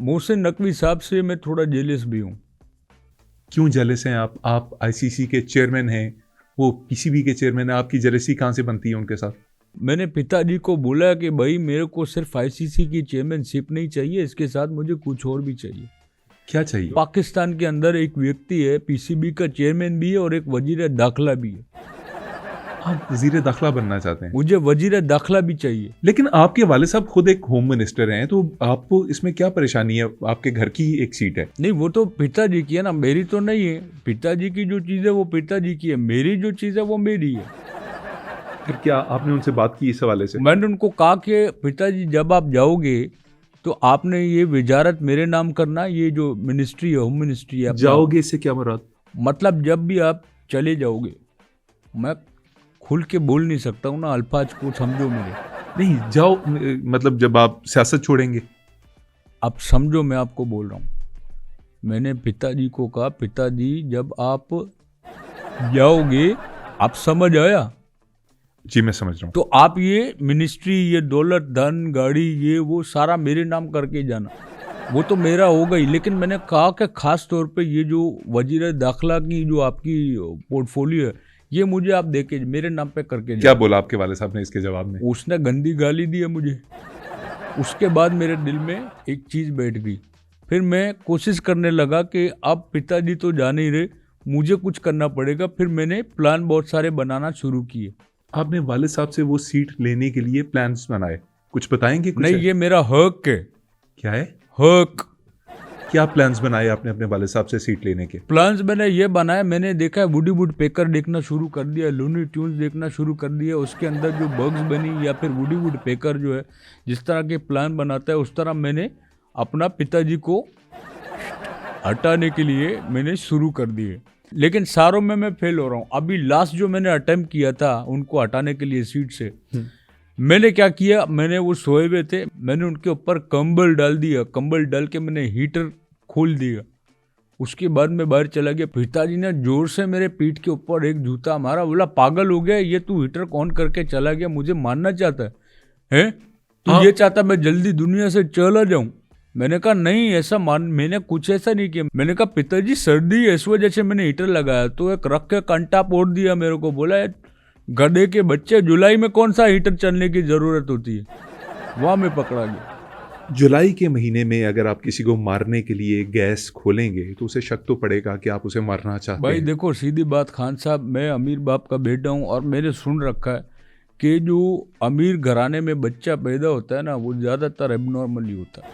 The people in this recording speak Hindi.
मोहसिन नकवी साहब से मैं थोड़ा जेलस भी हूँ। क्यों जेलस हैं आप आईसीसी के चेयरमैन हैं, वो पीसीबी के चेयरमैन हैं, आपकी जेलसी कहाँ से बनती है उनके साथ? मैंने पिताजी को बोला कि भाई मेरे को सिर्फ आईसीसी की चेयरमैनशिप नहीं चाहिए, इसके साथ मुझे कुछ और भी चाहिए। क्या चाहिए? पाकिस्तान के अंदर एक व्यक्ति है, पीसीबी का चेयरमैन भी है और एक वजीर दाखिला भी है। आप वजीर दाखिला बनना चाहते हैं? मुझे वजीर दाखिला भी चाहिए। लेकिन आपके वाले साहब खुद एक होम मिनिस्टर हैं, तो आपको इसमें क्या परेशानी है? आपके घर की एक सीट है। नहीं, वो तो पिताजी की है ना, मेरी तो नहीं है। पिताजी की जो चीज़ है वो पिताजी की है, मेरी जो चीज़ है वो मेरी है। फिर क्या आपने उनसे बात की इस हवाले से? मैंने उनको कहा कि पिताजी जब आप जाओगे तो आपने ये वजारत मेरे नाम करना, ये जो मिनिस्ट्री है, होम मिनिस्ट्री है। जाओगे इससे क्या मुराद? मतलब जब भी आप चले जाओगे, मैं खुल के बोल नहीं सकता हूँ ना, अल्फाज को समझो मेरे। नहीं, जाओ मतलब जब आप सियासत छोड़ेंगे। आप समझो, मैं आपको बोल रहा हूँ। मैंने पिताजी को कहा, पिताजी जब आप जाओगे, आप समझ आया? जी मैं समझ रहा हूँ। तो आप ये मिनिस्ट्री, ये दौलत, धन, गाड़ी, ये वो सारा मेरे नाम करके जाना। वो तो मेरा हो गई, लेकिन मैंने कहा कि खास तौर पे ये जो वजीर दाखिला की जो आपकी पोर्टफोलियो है, ये मुझे आप देके मेरे नाम पे करके जाना। क्या बोला आपके वाले साहब ने इसके जवाब में? उसने गंदी गाली दी है मुझे। उसके बाद मेरे दिल में एक चीज़ बैठ गई। फिर मैं कोशिश करने लगा कि अब पिताजी तो जा नहीं रहे, मुझे कुछ करना पड़ेगा। फिर मैंने प्लान बहुत सारे बनाना शुरू किए। आपने वाले साहब से वो सीट लेने के लिए प्लान्स बनाए, कुछ बताएंगे? कुछ नहीं, है? ये मेरा हक है। क्या है? हक। क्या प्लान्स बनाए आपने अपने वाले साहब से सीट लेने के? प्लान्स मैंने ये बनाया, मैंने देखा है वुडी वुड पेकर देखना शुरू कर दिया, लूनी ट्यून्स देखना शुरू कर दिया। उसके अंदर जो बग्स बनी, या फिर वुडी वुड पेकर जो है जिस तरह के प्लान बनाता है, उस तरह मैंने अपना पिताजी को हटाने के लिए मैंने शुरू कर दिए। लेकिन सारों में मैं फेल हो रहा हूँ। अभी लास्ट जो मैंने अटेम्प्ट किया था उनको हटाने के लिए सीट से, मैंने क्या किया, मैंने वो सोए हुए थे, मैंने उनके ऊपर कंबल डाल दिया। कंबल डाल के मैंने हीटर खोल दिया। उसके बाद मैं बाहर चला गया। पिताजी ने जोर से मेरे पीठ के ऊपर एक जूता मारा, बोला पागल हो गया ये, तू हीटर ऑन करके चला गया, मुझे मारना चाहता है? तू ये चाहता मैं जल्दी दुनिया से चला जाऊं? मैंने कहा नहीं, ऐसा मैंने कुछ ऐसा नहीं किया। मैंने कहा पिताजी सर्दी है, इस वजह से मैंने हीटर लगाया। तो एक रख के कंटा पोड़ दिया मेरे को, बोला गधे के बच्चे, जुलाई में कौन सा हीटर चलने की जरूरत होती है? वहां मैं पकड़ा गया। जुलाई के महीने में अगर आप किसी को मारने के लिए गैस खोलेंगे तो उसे शक तो पड़ेगा कि आप उसे मारना चाहते भाई हैं। देखो, सीधी बात खान साहब, मैं अमीर बाप का बेटा हूँ और मैंने सुन रखा है कि जो अमीर घराने में बच्चा पैदा होता है ना, वो ज़्यादातर एबनॉर्मली होता है।